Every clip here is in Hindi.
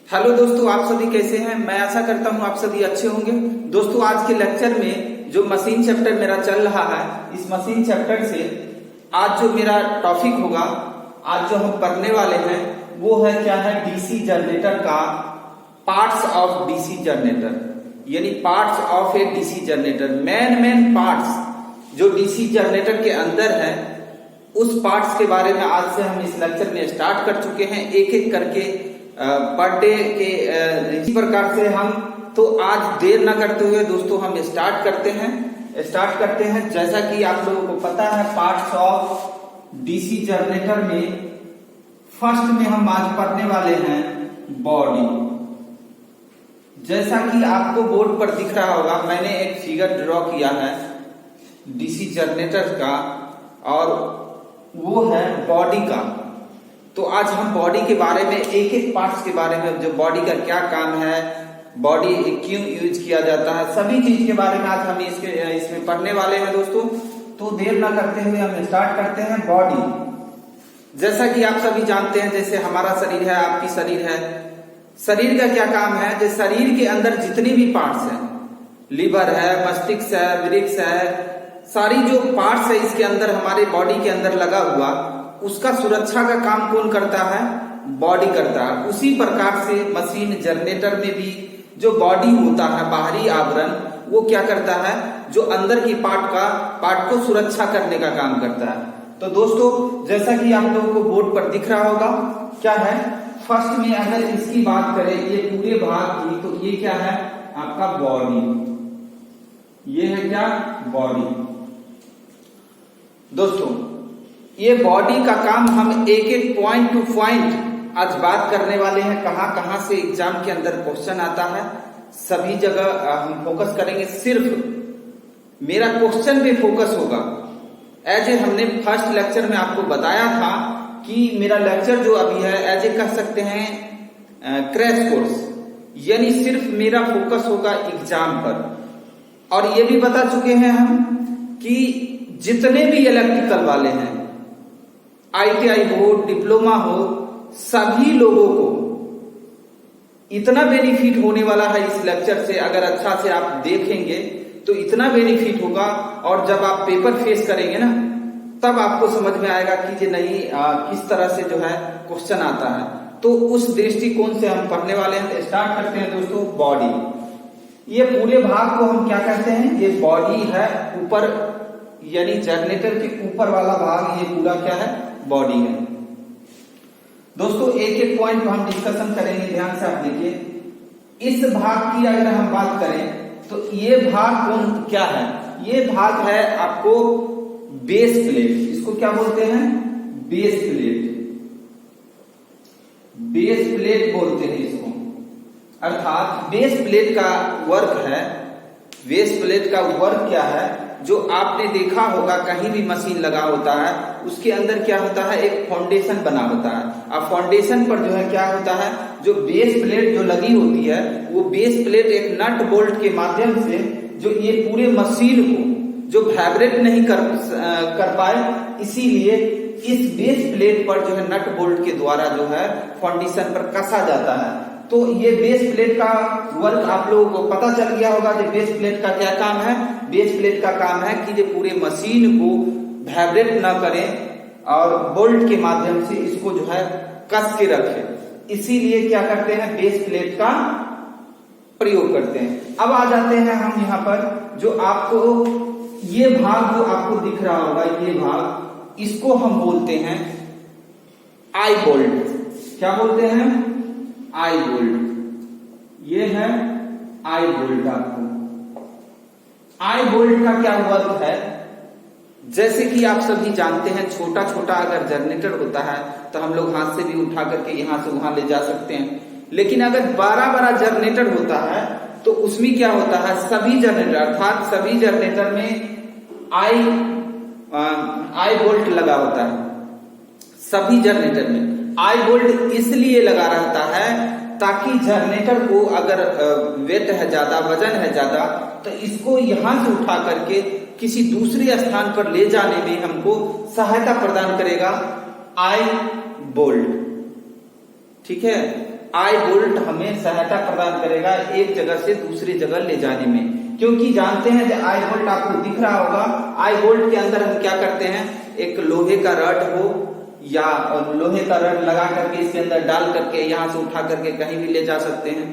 हेलो दोस्तों, आप सभी कैसे हैं। मैं आशा करता हूं आप सभी अच्छे होंगे। दोस्तों, आज के लेक्चर में जो मशीन चैप्टर मेरा चल रहा है, इस मशीन चैप्टर से आज जो मेरा टॉपिक होगा, आज जो हम पढ़ने वाले हैं वो है क्या है, डीसी जनरेटर का पार्ट्स ऑफ डीसी जनरेटर, यानी parts of A DC generator. Main parts जो डीसी जनरेटर के अंदर है, उस पार्ट्स के बारे में आज से हम इस लेक्चर में स्टार्ट कर चुके हैं, एक एक करके पर डे के इसी प्रकार से हम। तो आज देर ना करते हुए दोस्तों हम स्टार्ट करते हैं। जैसा कि आप लोगों को पता है, पार्ट्स ऑफ डीसी जनरेटर में फर्स्ट में हम आज पढ़ने वाले हैं बॉडी। जैसा कि आपको बोर्ड पर दिख रहा होगा, मैंने एक फिगर ड्रॉ किया है डीसी जनरेटर का, और वो है बॉडी का। तो आज हम बॉडी के बारे में, एक एक पार्ट्स के बारे में, जो बॉडी का क्या काम है, बॉडी क्यों यूज किया जाता है, सभी चीज के बारे में आज हम इसमें पढ़ने वाले हैं दोस्तों। तो देर ना करते हुए हम स्टार्ट करते हैं बॉडी। जैसा कि आप सभी जानते हैं, जैसे हमारा शरीर है, आपकी शरीर है, शरीर का क्या काम है, जो शरीर के अंदर जितने भी पार्ट्स हैं, लीवर है, मस्तिष्क है, वृक्क है, सारी जो पार्ट्स है इसके अंदर, हमारे बॉडी के अंदर लगा हुआ, उसका सुरक्षा का काम कौन करता है, बॉडी करता है। उसी प्रकार से मशीन जनरेटर में भी जो बॉडी होता है, बाहरी आवरण, वो क्या करता है, जो अंदर की पार्ट को सुरक्षा करने का काम करता है। तो दोस्तों, जैसा कि आप लोगों को बोर्ड पर दिख रहा होगा, क्या है, फर्स्ट में अगर इसकी बात करें, ये पूरे भाग की, तो ये क्या है आपका बॉडी। ये है क्या, बॉडी। दोस्तों, ये बॉडी का काम हम एक एक पॉइंट टू पॉइंट आज बात करने वाले हैं। कहां कहां से एग्जाम के अंदर क्वेश्चन आता है, सभी जगह हम फोकस करेंगे। सिर्फ मेरा क्वेश्चन पे फोकस होगा। एज ए हमने फर्स्ट लेक्चर में आपको बताया था कि मेरा लेक्चर जो अभी है, एज ए कह सकते हैं क्रैश कोर्स, यानी सिर्फ मेरा फोकस होगा एग्जाम पर। और ये भी बता चुके हैं हम कि जितने भी इलेक्ट्रिकल वाले हैं, ITI हो, डिप्लोमा हो, सभी लोगों को इतना बेनिफिट होने वाला है इस लेक्चर से। अगर अच्छा से आप देखेंगे तो इतना बेनिफिट होगा, और जब आप पेपर फेस करेंगे ना, तब आपको समझ में आएगा कि ये नहीं किस तरह से जो है क्वेश्चन आता है। तो उस दृष्टिकोण से हम पढ़ने वाले हैं। स्टार्ट करते हैं दोस्तों, बॉडी। ये पूरे भाग को हम क्या कहते हैं, ये बॉडी है, ऊपर यानी जनरेटर के ऊपर वाला भाग, ये पूरा क्या है, बॉडी है। दोस्तों, एक एक पॉइंट को हम डिस्कशन करेंगे, ध्यान से आप देखिए। इस भाग की अगर हम बात करें तो ये भाग कौन क्या है, ये भाग है आपको बेस प्लेट। इसको क्या बोलते हैं, बेस प्लेट। बेस प्लेट बोलते हैं इसको। अर्थात बेस प्लेट का वर्क है, बेस प्लेट का वर्क क्या है, जो आपने देखा होगा कहीं भी मशीन लगा होता है, उसके अंदर क्या होता है, एक फाउंडेशन बना होता है। अब फाउंडेशन पर जो है क्या होता है, जो बेस प्लेट जो लगी होती है, वो बेस प्लेट एक नट बोल्ट के माध्यम से जो ये पूरे मशीन को जो वाइब्रेट नहीं कर पाए, इसीलिए इस बेस प्लेट पर जो है नट बोल्ट के द्वारा जो है फाउंडेशन पर कसा जाता है। तो ये बेस प्लेट का वर्क आप लोगों को पता चल गया होगा। जो बेस प्लेट का क्या काम है, बेस प्लेट का काम है कि ये पूरे मशीन को वाइब्रेट ना करें और बोल्ट के माध्यम से इसको जो है कस के रखे। इसीलिए क्या करते हैं, बेस प्लेट का प्रयोग करते हैं। अब आ जाते हैं हम यहाँ पर, जो आपको ये भाग जो आपको दिख रहा होगा, ये भाग, इसको हम बोलते हैं आई बोल्ट। क्या बोलते हैं, आई बोल्ट। ये है आई बोल्ट। आपको आई बोल्ट का क्या वर्क है, जैसे कि आप सभी जानते हैं, छोटा छोटा अगर जनरेटर होता है तो हम लोग हाथ से भी उठा करके यहां से वहां ले जा सकते हैं। लेकिन अगर बड़ा बड़ा जनरेटर होता है तो उसमें क्या होता है, सभी जनरेटर, अर्थात सभी जनरेटर में आई बोल्ट लगा होता है। सभी जनरेटर में आई बोल्ट इसलिए लगा रहता है ताकि जनरेटर को अगर वेट है ज्यादा, वजन है ज्यादा, तो इसको यहां से उठा करके किसी दूसरे स्थान पर ले जाने में हमको सहायता प्रदान करेगा आई बोल्ट। ठीक है, आई बोल्ट हमें सहायता प्रदान करेगा एक जगह से दूसरी जगह ले जाने में। क्योंकि जानते हैं जो आई बोल्ट आपको दिख रहा होगा, आई बोल्ट के अंदर हम क्या करते हैं, एक लोहे का रड हो या लोहे का रड लगा करके इसके अंदर डाल करके यहां से उठा करके कहीं भी ले जा सकते हैं।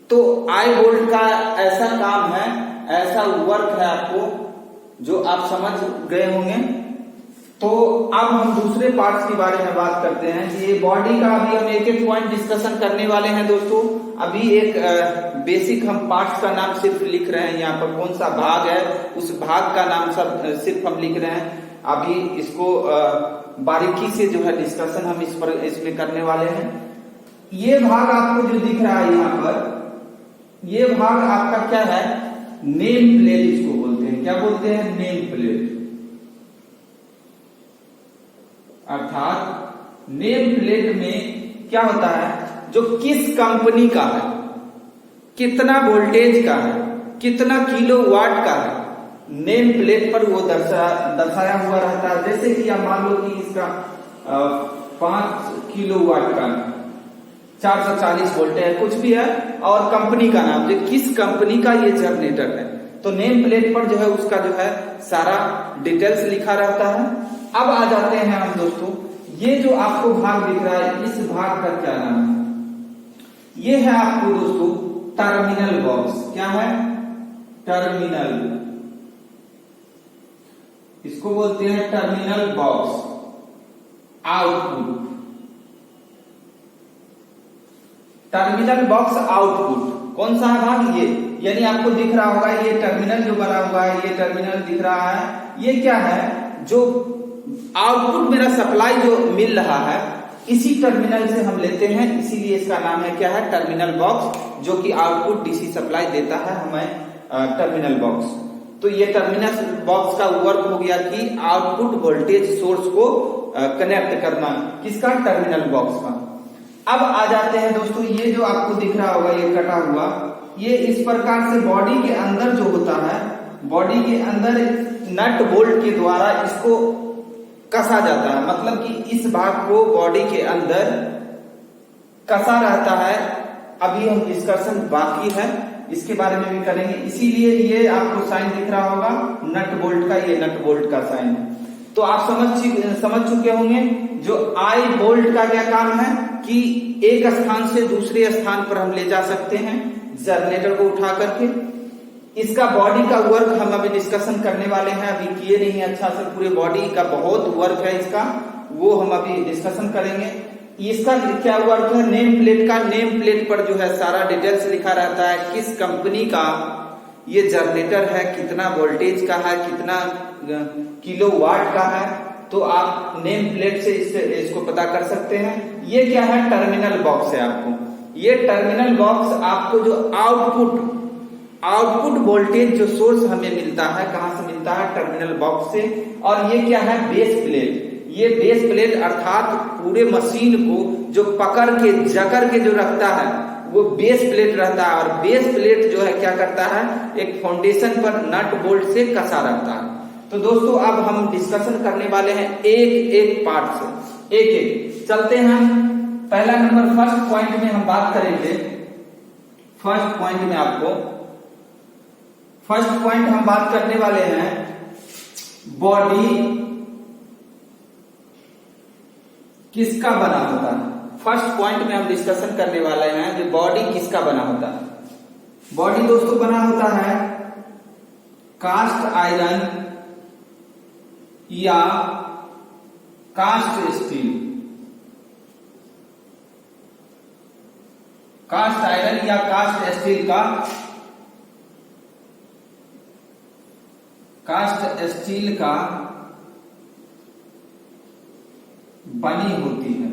तो आई बोल्ट का ऐसा काम है, ऐसा वर्क है आपको जो आप समझ गए होंगे। तो अब हम दूसरे पार्ट्स के बारे में बात करते हैं। ये बॉडी का अभी हम एक एक पॉइंट डिस्कशन करने वाले हैं दोस्तों। अभी एक बेसिक हम पार्ट्स का नाम सिर्फ लिख रहे हैं, यहाँ पर कौन सा भाग है उस भाग का नाम सब सिर्फ हम लिख रहे हैं। अभी इसको बारीकी से जो है डिस्कशन हम इसमें करने वाले हैं। ये भाग आपको जो दिख रहा है यहाँ पर, ये भाग आपका क्या है, नेम प्लेट इसको बोलते हैं। क्या बोलते हैं, नेम प्लेट। अर्थात नेम प्लेट में क्या होता है, जो किस कंपनी का है, कितना वोल्टेज का है, कितना किलोवाट का है, नेम प्लेट पर वो दर्शाया हुआ रहता है। जैसे कि आप मान लो कि इसका 5 किलोवाट का 440 वोल्ट है, कुछ भी है, और कंपनी का नाम, जो किस कंपनी का ये जनरेटर है, तो नेम प्लेट पर जो है उसका जो है सारा डिटेल्स लिखा रहता है। अब आ जाते हैं हम दोस्तों, ये जो आपको भाग दिख रहा है, इस भाग का क्या नाम है, ये है आपको दोस्तों टर्मिनल बॉक्स। क्या है, टर्मिनल, इसको बोलते हैं terminal box. Output, terminal box output कौन सा है भाग, ये, यानी आपको दिख रहा होगा ये टर्मिनल जो बना हुआ है, ये टर्मिनल दिख रहा है, ये क्या है, जो आउटपुट मेरा सप्लाई जो मिल रहा है इसी टर्मिनल से हम लेते हैं, इसीलिए इसका नाम है क्या है, टर्मिनल बॉक्स, जो कि आउटपुट डीसी सप्लाई देता है हमें टर्मिनल बॉक्स। तो ये टर्मिनल बॉक्स का वर्क हो गया कि आउटपुट वोल्टेज सोर्स को कनेक्ट करना, किसका, टर्मिनल बॉक्स का। अब आ जाते हैं दोस्तों, ये जो आपको दिख रहा होगा ये कटा हुआ, ये इस प्रकार से बॉडी के अंदर जो होता है, बॉडी के अंदर नट बोल्ट के द्वारा इसको कसा जाता है। मतलब कि इस भाग को बॉडी के अंदर कसा रहता है। अभी हम डिस्कशन बाकी है, इसके बारे में भी करेंगे, इसीलिए ये आपको साइन दिख रहा होगा नट बोल्ट का, ये नट बोल्ट का साइन है। तो आप समझ चुके होंगे जो आई बोल्ट का क्या काम है कि एक स्थान से दूसरे स्थान पर हम ले जा सकते हैं जनरेटर को उठा करके। इसका बॉडी का वर्क हम अभी डिस्कशन करने वाले हैं, अभी किए नहीं है अच्छा से, पूरे बॉडी का बहुत वर्क है इसका, वो हम अभी डिस्कशन करेंगे। इसका क्या वर्क है, नेम प्लेट का, नेम प्लेट पर जो है सारा डिटेल्स लिखा रहता है, किस कंपनी का ये जनरेटर है, कितना वोल्टेज का है, कितना किलोवाट का है, तो आप नेम प्लेट से इसको पता कर सकते हैं। ये क्या है, टर्मिनल बॉक्स है आपको, ये टर्मिनल बॉक्स आपको जो आउटपुट वोल्टेज जो सोर्स हमें मिलता है, कहां से मिलता है, टर्मिनल बॉक्स से। और ये क्या है, बेस प्लेट, ये बेस प्लेट अर्थात पूरे मशीन को जो पकड़ के जकड़ के जो रखता है वो बेस प्लेट रहता है। और बेस प्लेट जो है क्या करता है, एक फाउंडेशन पर नट बोल्ट से कसा रहता है। तो दोस्तों अब हम डिस्कशन करने वाले हैं एक एक पार्ट से, एक एक चलते हैं हम। पहला नंबर फर्स्ट पॉइंट में हम बात करेंगे, फर्स्ट पॉइंट में आपको फर्स्ट पॉइंट हम बात करने वाले हैं बॉडी किसका बना होता है। फर्स्ट पॉइंट में हम डिस्कशन करने वाले हैं कि बॉडी किसका बना होता है। बॉडी दोस्तों बना होता है कास्ट आयरन या कास्ट स्टील, कास्ट आयरन या कास्ट स्टील का, कास्ट स्टील का बनी होती है।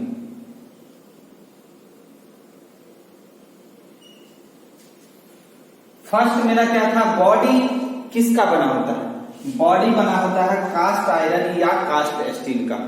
फर्स्ट मेरा क्या था, बॉडी किसका बना होता है, बॉडी बना होता है कास्ट आयरन या कास्ट स्टील का।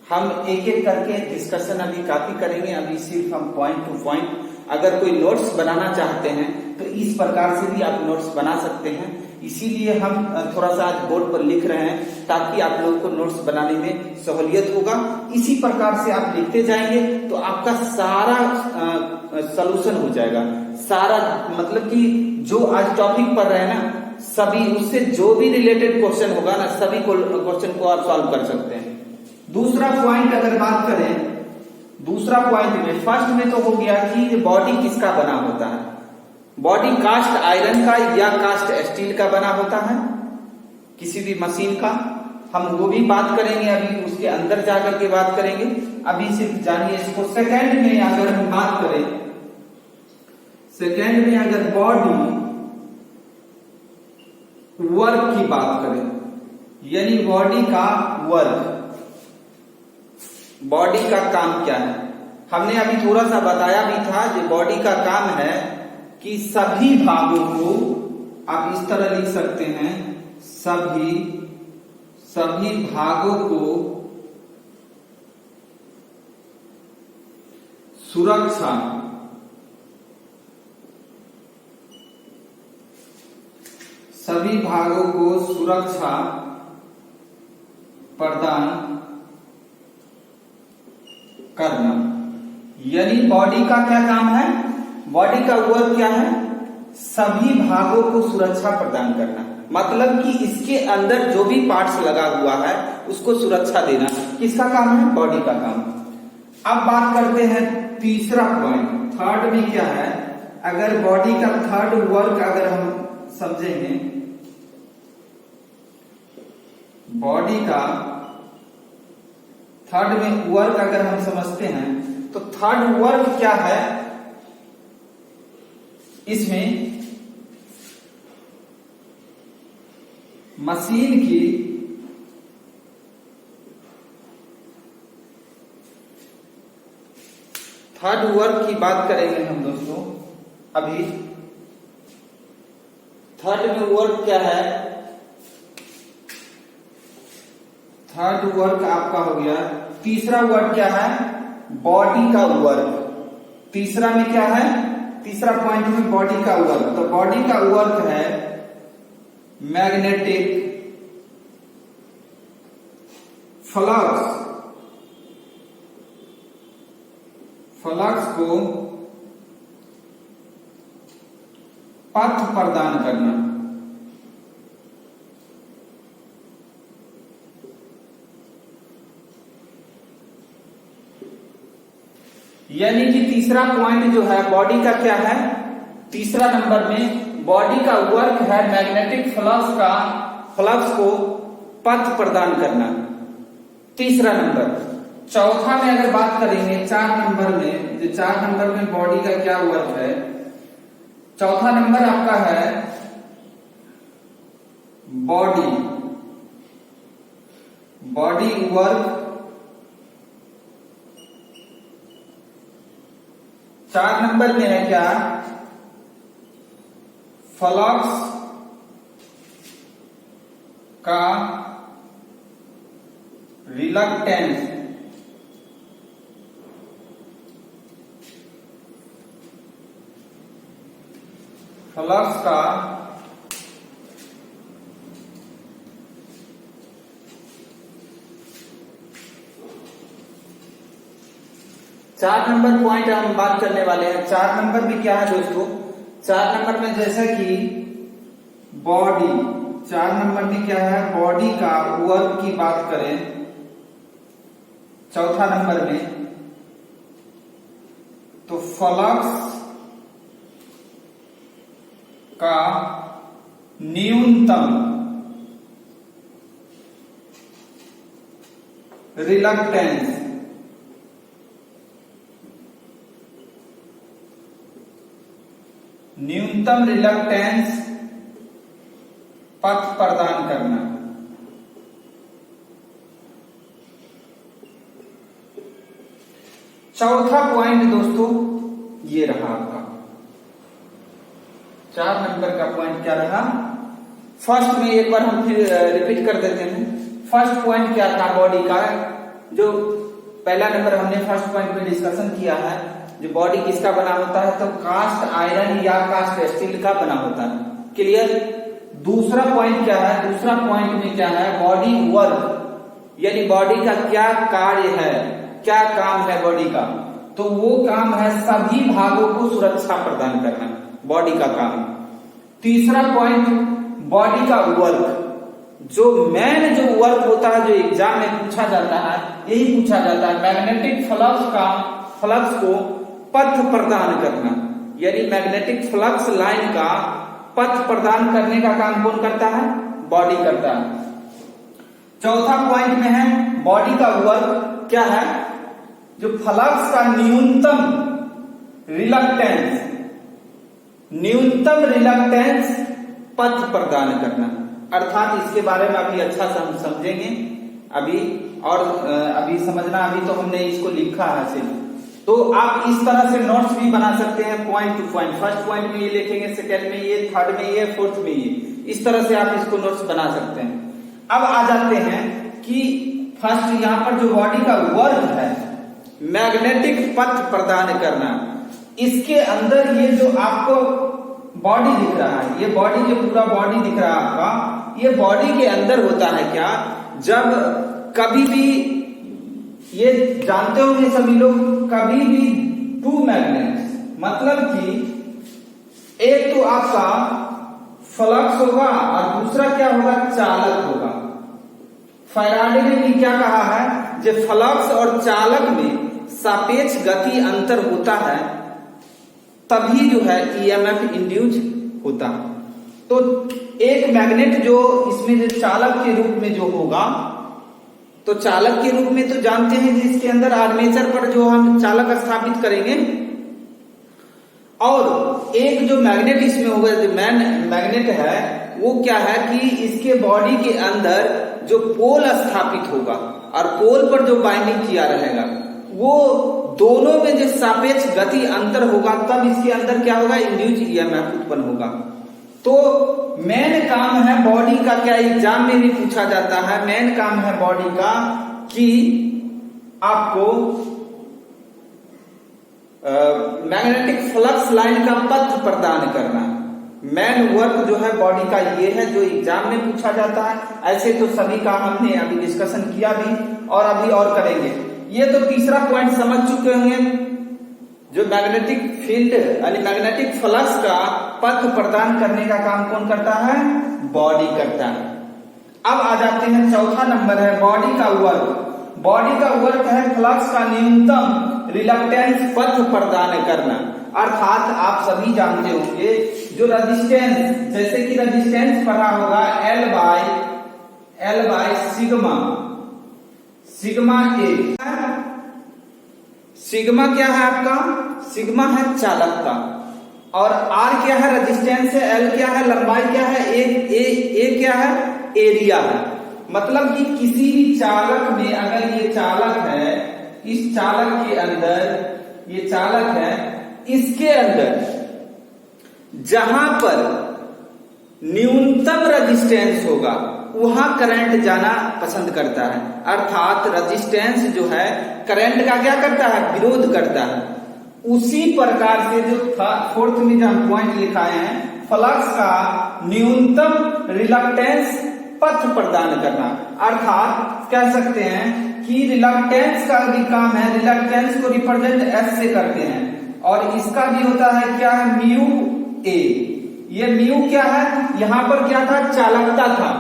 हम एक एक करके डिस्कशन अभी काफी करेंगे, अभी सिर्फ हम पॉइंट टू पॉइंट, अगर कोई नोट्स बनाना चाहते हैं तो इस प्रकार से भी आप नोट्स बना सकते हैं, इसीलिए हम थोड़ा सा आज बोर्ड पर लिख रहे हैं ताकि आप लोगों को नोट्स बनाने में सहूलियत होगा। इसी प्रकार से आप लिखते जाएंगे तो आपका सारा सलूशन हो जाएगा। सारा मतलब कि जो आज टॉपिक पढ़ रहे हैं ना, सभी उससे जो भी रिलेटेड क्वेश्चन होगा ना, सभी क्वेश्चन को आप सॉल्व कर सकते हैं। दूसरा पॉइंट अगर बात करें, दूसरा पॉइंट में फर्स्ट में तो हो गया कि बॉडी किसका बना होता है। बॉडी कास्ट आयरन का या कास्ट स्टील का बना होता है, किसी भी मशीन का। हम वो भी बात करेंगे, अभी उसके अंदर जाकर के बात करेंगे। अभी सिर्फ जानिए इसको। सेकंड में अगर हम बात करें, सेकंड में अगर बॉडी वर्क की बात करें, यानी बॉडी का वर्क, बॉडी का काम क्या है। हमने अभी थोड़ा सा बताया भी था कि बॉडी का काम है कि सभी भागों को आप इस तरह लिख सकते हैं, सभी भागों को सुरक्षा प्रदान करना। यानी बॉडी का क्या काम है, बॉडी का वर्क क्या है, सभी भागों को सुरक्षा प्रदान करना। मतलब कि इसके अंदर जो भी पार्ट्स लगा हुआ है उसको सुरक्षा देना किसका काम है, बॉडी का काम। अब बात करते हैं तीसरा पॉइंट, थर्ड में क्या है। अगर बॉडी का थर्ड वर्क अगर हम समझेंगे, बॉडी का थर्ड में वर्क अगर हम समझते हैं तो थर्ड वर्क क्या है, इसमें मशीन की थर्ड वर्क की बात करेंगे हम दोस्तों। अभी थर्ड में वर्क क्या है, थर्ड वर्क आपका हो गया। तीसरा वर्क क्या है, बॉडी का वर्क। तीसरा में क्या है, तीसरा पॉइंट में बॉडी का वर्क। तो बॉडी का वर्क है मैग्नेटिक फ्लक्स, फ्लक्स को पथ प्रदान करना। यानी कि तीसरा पॉइंट जो है बॉडी का क्या है, तीसरा नंबर में बॉडी का वर्क है मैग्नेटिक फ्लक्स को पथ प्रदान करना, तीसरा नंबर। चौथा में अगर बात करेंगे, 4 नंबर में, जो 4 नंबर में बॉडी का क्या वर्क है, चौथा नंबर आपका है बॉडी वर्क। 4 नंबर में है क्या, फ्लक्स का रिलक्टेंस, फ्लक्स का चार नंबर पॉइंट हम बात करने वाले हैं। 4 नंबर में क्या है दोस्तों, 4 नंबर में जैसा कि बॉडी, 4 नंबर में क्या है, बॉडी का वर्क की बात करें चौथा नंबर में, तो फ्लक्स का न्यूनतम रिलक्टेंस, न्यूनतम रिलक्टेंस पथ प्रदान करना। चौथा पॉइंट दोस्तों ये रहा आपका, 4 नंबर का पॉइंट क्या रहा। फर्स्ट में एक बार हम फिर रिपीट कर देते हैं। फर्स्ट पॉइंट क्या था बॉडी का, जो पहला नंबर हमने फर्स्ट पॉइंट में डिस्कशन किया है, जो बॉडी किसका बना होता है, तो कास्ट आयरन या कास्ट स्टील का बना होता है। क्लियर। दूसरा पॉइंट क्या है, दूसरा पॉइंट में क्या है, बॉडी वर्क, यानी बॉडी का क्या कार्य है, क्या काम है बॉडी का, तो वो काम है सभी भागों को सुरक्षा प्रदान करना, बॉडी का काम। तीसरा पॉइंट बॉडी का वर्क, जो मेन जो वर्क होता है, जो एग्जाम में पूछा जाता है, यही पूछा जाता है, मैग्नेटिक फ्लक्स को पथ प्रदान करना, यानी मैग्नेटिक फ्लक्स लाइन का पथ प्रदान करने का काम कौन करता है, बॉडी करता है। चौथा पॉइंट में है बॉडी का वर्क क्या है, जो फ्लक्स का न्यूनतम रिलक्टेंस पथ प्रदान करना, अर्थात इसके बारे में अभी अच्छा समझेंगे, अभी समझना, अभी तो हमने इसको लिखा है सिर्फ, तो आप इस तरह से नोट्स भी बना सकते हैं point two point, first point में ये लिखेंगे, सेकंड में ये, थर्ड में ये, फोर्थ में ये, इस तरह से आप इसको नोट्स बना सकते हैं। अब आ जाते हैं कि फर्स्ट यहां पर जो बॉडी का वर्क है, मैग्नेटिक पथ प्रदान करना, इसके अंदर ये जो आपको बॉडी दिख रहा है, ये बॉडी जो पूरा बॉडी दिख रहा है आपका, ये बॉडी के अंदर होता है क्या, जब कभी भी, ये जानते होंगे सभी लोग, कभी भी टू मैग्नेट्स, मतलब कि एक तो आपका फ्लक्स होगा और दूसरा क्या होगा, चालक होगा। फैराडे ने भी क्या कहा है, जो फ्लक्स और चालक में सापेक्ष गति अंतर होता है तभी जो है ईएमएफ इंड्यूस होता है। तो एक मैग्नेट जो इसमें जो चालक के रूप में जो होगा, तो चालक के रूप में तो जानते हैं जिसके अंदर आर्मेचर पर जो हम चालक स्थापित करेंगे, और एक जो मैग्नेट इसमें होगा, जो मैग्नेट है, वो क्या है कि इसके बॉडी के अंदर जो पोल स्थापित होगा और पोल पर जो बाइंडिंग किया रहेगा, वो दोनों में जो सापेक्ष गति अंतर होगा, तब इसके अंदर क्या होगा, इंड्यूस ईएमएफ उत्पन्न होगा। तो मेन काम है बॉडी का, क्या एग्जाम में भी पूछा जाता है, मेन काम है बॉडी का कि आपको मैग्नेटिक फ्लक्स लाइन का पथ प्रदान करना। मेन वर्क जो है बॉडी का ये है, जो एग्जाम में पूछा जाता है। ऐसे तो सभी का हमने अभी डिस्कशन किया भी, और अभी और करेंगे। ये तो तीसरा पॉइंट समझ चुके होंगे, जो मैग्नेटिक फील्ड यानी मैग्नेटिक फ्लक्स का पथ प्रदान करने का काम कौन करता है, बॉडी करता है। अब आ जाते हैं, चौथा नंबर है बॉडी का वर्क। बॉडी का वर्क है फ्लक्स का न्यूनतम रिलक्टेंस पथ प्रदान करना, अर्थात आप सभी जानते होंगे जो रेजिस्टेंस, जैसे कि रेजिस्टेंस पढ़ा होगा L by sigma A. Sigma क्या है आपका, सिग्मा है चालकता, और R क्या है, रेजिस्टेंस है, L क्या है, लंबाई क्या है, ए क्या है, एरिया है। मतलब कि किसी भी चालक में अगर ये चालक है, इस चालक के अंदर ये चालक है, इसके अंदर जहां पर न्यूनतम रेजिस्टेंस होगा वहां करंट जाना पसंद करता है, अर्थात रेजिस्टेंस जो है करंट का क्या करता है, विरोध करता है। उसी प्रकार से जो फोर्थ में जो हम पॉइंट लिखाए हैं, फ्लक्स का न्यूनतम रिलक्टेंस पथ प्रदान करना, अर्थात कह सकते हैं कि रिलक्टेंस का भी काम है, रिलक्टेंस को रिप्रेजेंट एस से करते हैं, और इसका भी होता है क्या है, म्यू ए। ये म्यू क्या है, यहां पर क्या था, चालकता था,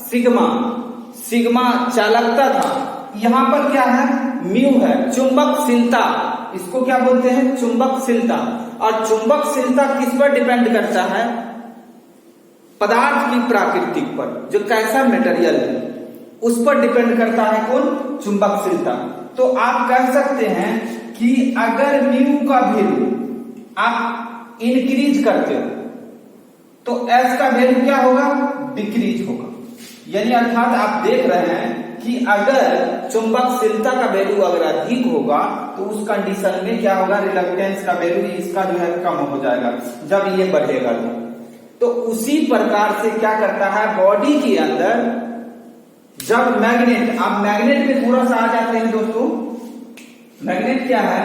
सिग्मा चालकता था, यहां पर क्या है, म्यू है चुंबकशीलता, इसको क्या बोलते हैं, चुंबकशीलता। और चुंबकशीलता किस पर डिपेंड करता है, पदार्थ की प्रकृति पर, जो कैसा मटेरियल है उस पर डिपेंड करता है कौन, चुंबकशीलता। तो आप कह सकते हैं कि अगर म्यू का वैल्यू आप इंक्रीज करते हो तो एस का वैल्यू क्या होगा, डिक्रीज होगा। यानी अर्थात आप देख रहे हैं कि अगर चुंबकशीलता का वैल्यू अगर अधिक होगा तो उस कंडीशन में क्या होगा, रिलक्टेंस का वैल्यू इसका जो है कम हो जाएगा जब ये बढ़ेगा। तो उसी प्रकार से क्या करता है, बॉडी के अंदर जब मैग्नेट, आप मैग्नेट में थोड़ा सा आ जाते हैं दोस्तों। मैग्नेट क्या है,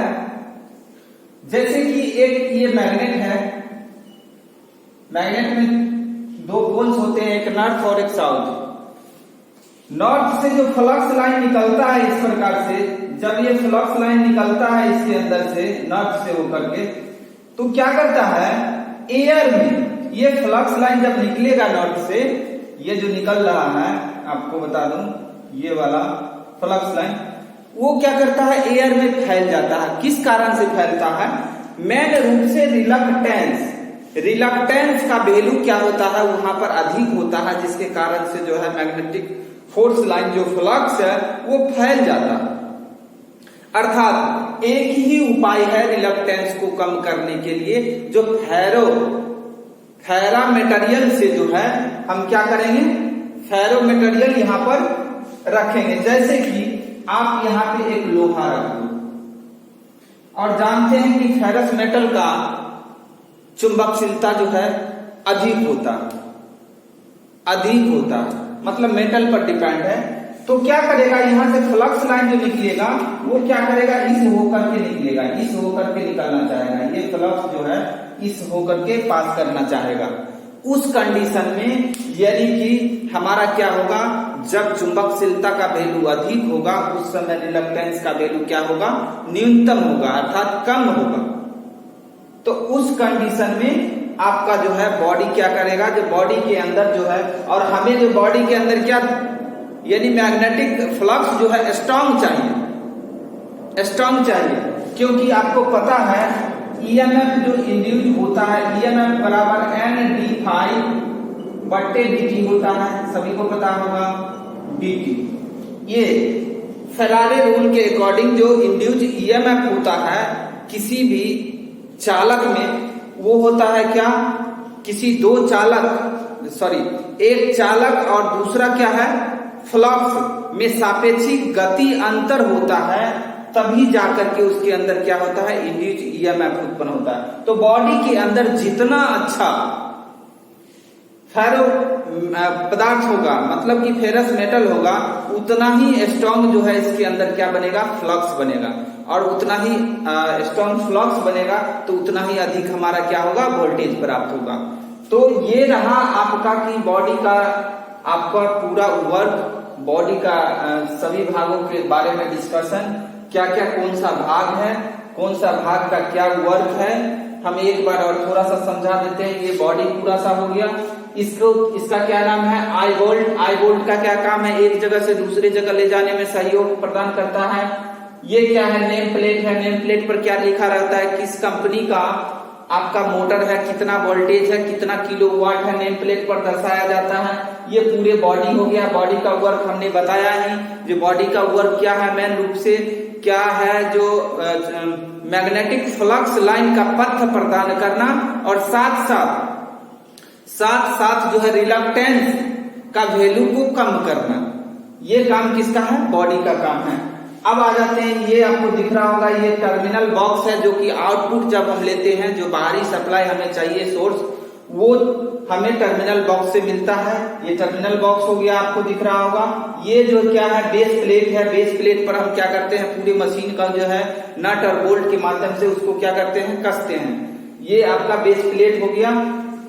जैसे कि एक ये मैग्नेट है, मैग्नेट में दो पोल्स होते हैं, एक नॉर्थ और एक साउथ। नॉर्थ से जो फ्लक्स लाइन निकलता है इस प्रकार से, जब ये फ्लक्स लाइन निकलता है इसके अंदर से नॉर्थ से होकर के, तो क्या करता है एयर में ये फ्लक्स लाइन जब निकलेगा नॉर्थ से, ये जो निकल रहा है आपको बता दूं ये वाला फ्लक्स लाइन, वो क्या करता है एयर में फैल जाता है। किस कारण से फैलता है? मेन रूप से रिलक्टेंस का वैल्यू क्या होता है वहां पर अधिक होता है, जिसके कारण से जो है मैग्नेटिक फोर्स लाइन जो फ्लक्स है वो फैल जाता है। अर्थात एक ही उपाय है रिलक्टेंस को कम करने के लिए, जो फेरा मटेरियल से जो है हम क्या करेंगे, फेरो मटेरियल यहां पर रखेंगे। जैसे कि आप यहां पे एक लोहा रख दो और जानते हैं कि फेरस मेटल का चुंबकशीलता जो है अधिक होता है, मतलब मेटल पर डिपेंड है। तो क्या करेगा, यहां से फ्लक्स लाइन जो निकलेगा वो क्या करेगा, इस होकर के निकलेगा, इस होकर के निकलना चाहेगा, ये फ्लक्स जो है इस होकर के पास करना चाहेगा। उस कंडीशन में यानी कि हमारा क्या होगा, जब चुंबकशीलता का वैल्यू अधिक होगा उस समय रिलक्टेंस का वैल्यू क्या होगा, न्यूनतम होगा, अर्थात कम होगा। तो उस कंडीशन में आपका जो है बॉडी क्या करेगा, जो बॉडी के अंदर जो है, और हमें जो बॉडी के अंदर क्या यानी मैग्नेटिक फ्लक्स जो है स्ट्रांग चाहिए, क्योंकि आपको पता है ईएमएफ जो इंड्यूस होता है, ईएमएफ बराबर N/dt होता है, सभी को पता होगा dt। ये फेराडे रूल के अकॉर्डिंग जो इंड्यूस ईएमएफ होता है किसी भी चालक में, वो होता है क्या, किसी एक चालक और दूसरा क्या है फ्लक्स में सापेक्षिक गति अंतर होता है, तभी जाकर के उसके अंदर क्या होता है इंड्यूस ईएमएफ उत्पन्न होता है। तो बॉडी के अंदर जितना अच्छा फेरो पदार्थ होगा, मतलब कि फेरस मेटल होगा, उतना ही स्ट्रॉन्ग जो है इसके अंदर क्या बनेगा, फ्लक्स बनेगा, और उतना ही स्ट्रॉन्ग फ्लक्स बनेगा तो उतना ही अधिक हमारा क्या होगा, वोल्टेज प्राप्त होगा। तो ये रहा आपका कि बॉडी का आपका पूरा वर्क, बॉडी का सभी भागों के बारे में डिस्कशन, क्या क्या कौन सा भाग है, कौन सा भाग का क्या वर्क है, हम एक बार और थोड़ा सा समझा देते हैं। ये बॉडी पूरा सा हो गया। इसका क्या नाम है, आई बोल्ट का क्या काम है, एक जगह से दूसरी जगह ले जाने में सहयोग प्रदान करता है। ये क्या है, नेम प्लेट है, नेम प्लेट पर क्या लिखा रहता है, किस कंपनी का आपका मोटर है, कितना वोल्टेज है, कितना किलोवाट है, नेम प्लेट पर दर्शाया जाता है। ये पूरे बॉडी हो गया। बॉडी का वर्क हमने बताया ही, जो बॉडी का वर्क क्या है, मेन रूप से क्या है, जो मैग्नेटिक फ्लक्स लाइन का पथ प्रदान करना, और साथ साथ जो है रिलक्टेंस का वैल्यू को कम करना। ये काम किसका है, बॉडी का काम है। अब आ जाते हैं, ये आपको दिख रहा होगा, ये टर्मिनल बॉक्स है, जो कि आउटपुट जब हम लेते हैं, जो बाहरी सप्लाई हमें चाहिए सोर्स, वो हमें टर्मिनल बॉक्स से मिलता है। ये टर्मिनल बॉक्स हो गया, आपको दिख रहा होगा। ये जो क्या है, बेस प्लेट है। बेस प्लेट पर हम क्या करते हैं, पूरी मशीन का जो है नट और बोल्ट के माध्यम से उसको क्या करते हैं, कसते हैं। ये आपका बेस प्लेट हो गया।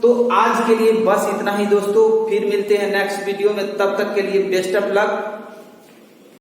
तो आज के लिए बस इतना ही दोस्तों, फिर मिलते हैं नेक्स्ट वीडियो में, तब तक के लिए बेस्ट ऑफ लक।